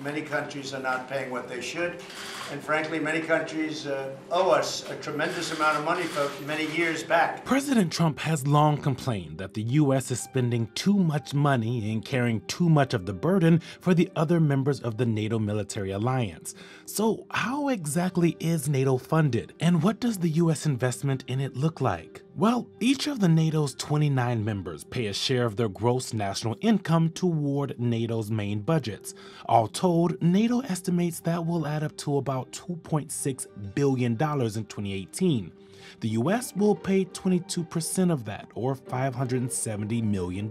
Many countries are not paying what they should. And frankly, many countries owe us a tremendous amount of money for many years back. President Trump has long complained that the U.S. is spending too much money and carrying too much of the burden for the other members of the NATO military alliance. So how exactly is NATO funded, and what does the U.S. investment in it look like? Well, each of the NATO's 29 members pay a share of their gross national income toward NATO's main budgets. All told, NATO estimates that will add up to about $2.6 billion in 2018. The US will pay 22% of that, or $570 million.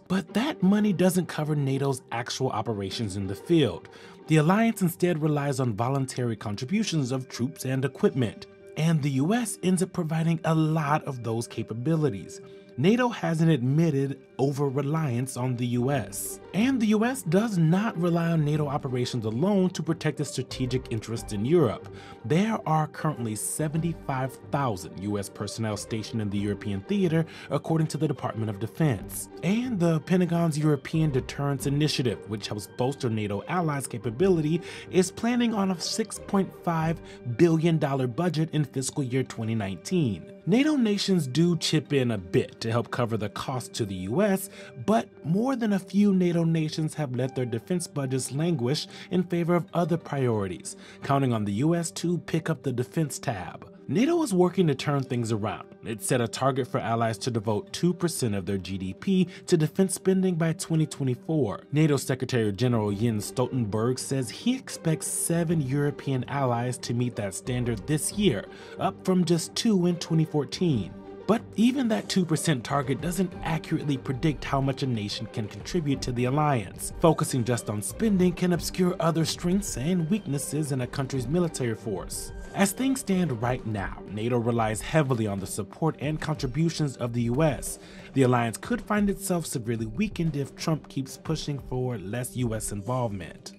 But that money doesn't cover NATO's actual operations in the field. The alliance instead relies on voluntary contributions of troops and equipment. And the US ends up providing a lot of those capabilities. NATO has an admitted over-reliance on the US. And the US does not rely on NATO operations alone to protect its strategic interests in Europe. There are currently 75,000 US personnel stationed in the European theater, according to the Department of Defense. And the Pentagon's European Deterrence Initiative, which helps bolster NATO allies' capability, is planning on a $6.5 billion budget in fiscal year 2019. NATO nations do chip in a bit to help cover the cost to the US, but more than a few NATO nations have let their defense budgets languish in favor of other priorities, counting on the US to pick up the defense tab. NATO is working to turn things around. It set a target for allies to devote 2% of their GDP to defense spending by 2024. NATO Secretary General Jens Stoltenberg says he expects 7 European allies to meet that standard this year, up from just 2 in 2014. But even that 2% target doesn't accurately predict how much a nation can contribute to the alliance. Focusing just on spending can obscure other strengths and weaknesses in a country's military force. As things stand right now, NATO relies heavily on the support and contributions of the US. The alliance could find itself severely weakened if Trump keeps pushing for less US involvement.